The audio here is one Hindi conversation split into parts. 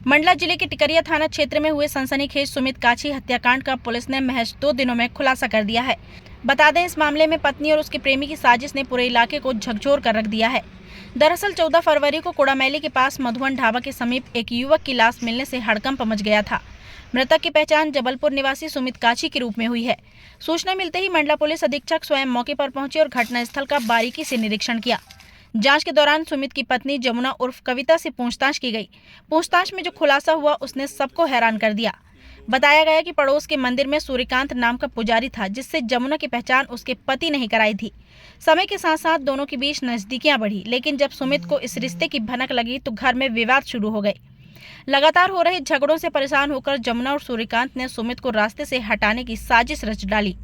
मंडला जिले के टिकरिया थाना क्षेत्र में हुए सनसनीखेज सुमित काछी हत्याकांड का पुलिस ने महज 2 दिनों में खुलासा कर दिया है। बता दें, इस मामले में पत्नी और उसके प्रेमी की साजिश ने पूरे इलाके को झकझोर कर रख दिया है। दरअसल 14 फरवरी को कुड़ामैली के पास मधुवन ढाबा के समीप एक युवक की लाश मिलने से हड़कंप मच गया था। मृतक की पहचान जबलपुर निवासी सुमित काछी के रूप में हुई है। सूचना मिलते ही मंडला पुलिस अधीक्षक स्वयं मौके पर पहुंचे और घटनास्थल का बारीकी से निरीक्षण किया। जांच के दौरान सुमित की पत्नी जमुना उर्फ कविता से पूछताछ की गई। पूछताछ में जो खुलासा हुआ उसने सबको हैरान कर दिया। बताया गया कि पड़ोस के मंदिर में सूर्यकांत नाम का पुजारी था, जिससे जमुना की पहचान उसके पति ने ही कराई थी। समय के साथ साथ दोनों के बीच नजदीकियां बढ़ी, लेकिन जब सुमित को इस रिश्ते की भनक लगी तो घर में विवाद शुरू हो गए। लगातार हो रहे झगड़ों से परेशान होकर जमुना और सूर्यकांत ने सुमित को रास्ते से हटाने की साजिश रच डाली।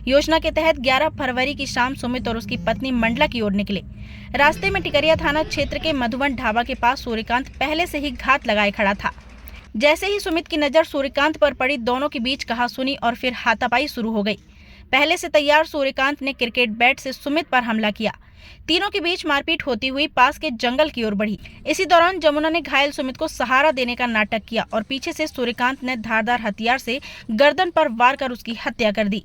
योजना के तहत 11 फरवरी की शाम सुमित और उसकी पत्नी मंडला की ओर निकले। रास्ते में टिकरिया थाना क्षेत्र के मधुवन ढाबा के पास सूर्यकांत पहले से ही घात लगाए खड़ा था। जैसे ही सुमित की नजर सूर्यकांत पर पड़ी, दोनों के बीच कहासुनी और फिर हाथापाई शुरू हो गई। पहले से तैयार सूर्यकांत ने क्रिकेट बैट से सुमित पर हमला किया। तीनों के बीच मारपीट होती हुई पास के जंगल की ओर बढ़ी। इसी दौरान जमुना ने घायल सुमित को सहारा देने का नाटक किया और पीछे से सूर्यकांत ने धारदार हथियार से गर्दन पर वार कर उसकी हत्या कर दी।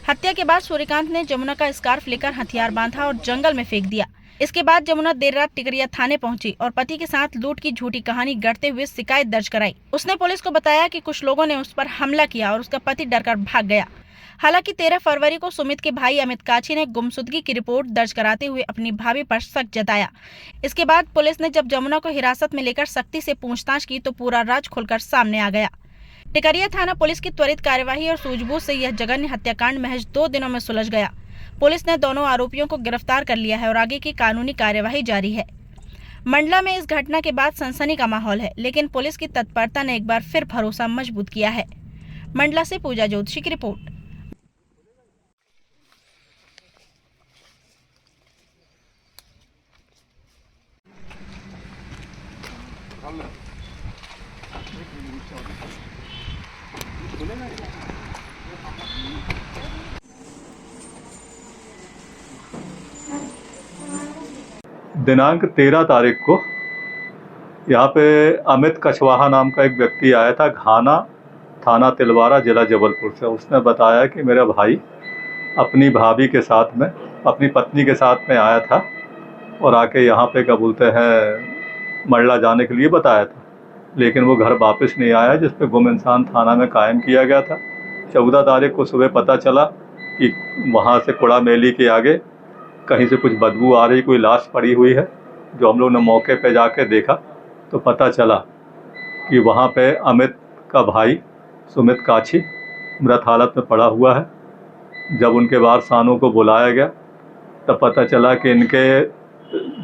हत्या के बाद सूर्यकांत ने जमुना का स्कार्फ लेकर हथियार बांधा और जंगल में फेंक दिया। इसके बाद जमुना देर रात टिकरिया थाने पहुंची और पति के साथ लूट की झूठी कहानी गढ़ते हुए शिकायत दर्ज कराई। उसने पुलिस को बताया कि कुछ लोगों ने उस पर हमला किया और उसका पति डरकर भाग गया। हालांकि 13 फरवरी को सुमित के भाई अमित काछी ने गुमशुदगी की रिपोर्ट दर्ज कराते हुए अपनी भाभी पर शक जताया। इसके बाद पुलिस ने जब जमुना को हिरासत में लेकर सख्ती से पूछताछ की तो पूरा राज खुलकर सामने आ गया। टिकरिया थाना पुलिस की त्वरित कार्यवाही और सूझबूझ से यह जघन्य हत्याकांड महज 2 दिनों में सुलझ गया। पुलिस ने दोनों आरोपियों को गिरफ्तार कर लिया है और आगे की कानूनी कार्यवाही जारी है। मंडला में इस घटना के बाद सनसनी का माहौल है, लेकिन पुलिस की तत्परता ने एक बार फिर भरोसा मजबूत किया है। मंडला से पूजा जोशी की रिपोर्ट। दिनांक 13 तारीख को यहाँ पे अमित कछवाहा नाम का एक व्यक्ति आया था घाना थाना तिलवारा जिला जबलपुर से। उसने बताया कि मेरा भाई अपनी भाभी के साथ में अपनी पत्नी के साथ में आया था और आके यहाँ पे क्या बोलते हैं मंडला जाने के लिए बताया था, लेकिन वो घर वापस नहीं आया, जिस पे गुम इंसान थाना में कायम किया गया था। 14 तारीख को सुबह पता चला कि वहाँ से कुड़ामैली के आगे कहीं से कुछ बदबू आ रही, कोई लाश पड़ी हुई है। जो हम लोग ने मौके पे जाके देखा तो पता चला कि वहाँ पे अमित का भाई सुमित काछी मृत हालत में पड़ा हुआ है। जब उनके वारसानों को बुलाया गया तब पता चला कि इनके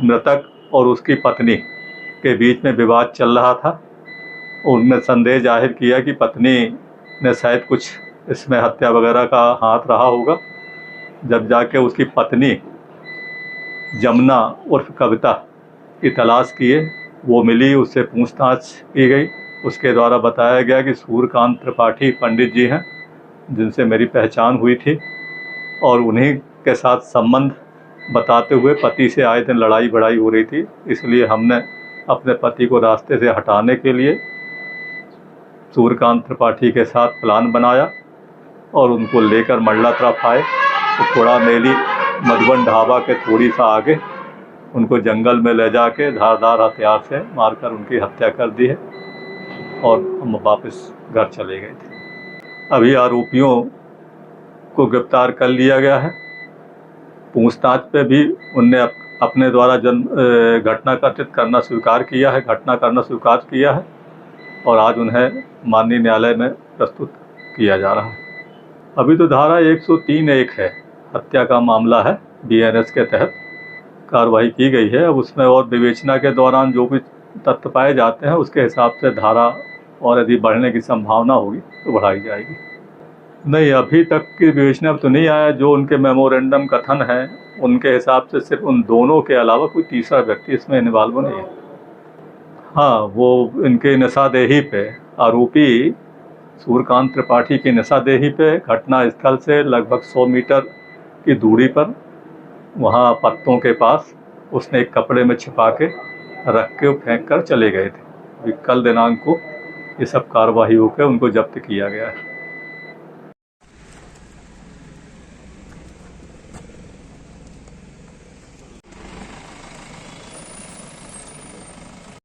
मृतक और उसकी पत्नी के बीच में विवाद चल रहा था। उनने संदेह जाहिर किया कि पत्नी ने शायद कुछ इसमें हत्या वगैरह का हाथ रहा होगा। जब जाके उसकी पत्नी जमुना उर्फ कविता की तलाश किए, वो मिली, उससे पूछताछ की गई। उसके द्वारा बताया गया कि सूर्यकांत त्रिपाठी पंडित जी हैं जिनसे मेरी पहचान हुई थी और उन्हीं के साथ संबंध बताते हुए पति से आए दिन लड़ाई बड़ाई हो रही थी। इसलिए हमने अपने पति को रास्ते से हटाने के लिए सूर्यकांत त्रिपाठी के साथ प्लान बनाया और उनको लेकर मंडला तरफ आए। तो कुड़ामैली मधुवन ढाबा के थोड़ी सा आगे उनको जंगल में ले जाके धारदार हथियार से मारकर उनकी हत्या कर दी है और हम वापस घर चले गए थे। अभी आरोपियों को गिरफ्तार कर लिया गया है। पूछताछ पे भी उनने अपने द्वारा घटना करना स्वीकार किया है और आज उन्हें माननीय न्यायालय में प्रस्तुत किया जा रहा है। अभी तो धारा 103(1) है, हत्या का मामला है, BNS के तहत कार्रवाई की गई है। अब उसमें और विवेचना के दौरान जो भी तथ्य पाए जाते हैं उसके हिसाब से धारा और यदि बढ़ने की संभावना होगी तो बढ़ाई जाएगी। नहीं, अभी तक की विवेचना तो नहीं आया। जो उनके मेमोरेंडम कथन है उनके हिसाब से सिर्फ उन दोनों के अलावा कोई तीसरा व्यक्ति इसमें इन्वॉल्व नहीं है। हाँ, वो इनके निशादेही पे आरोपी सूर्यकांत त्रिपाठी की निशादेही पे घटना स्थल से लगभग 100 मीटर की दूरी पर वहाँ पत्तों के पास उसने एक कपड़े में छिपा के रख के फेंक कर चले गए थे अभी कल दिनांक को ये सब कार्रवाई होकर उनको जब्त किया गया है।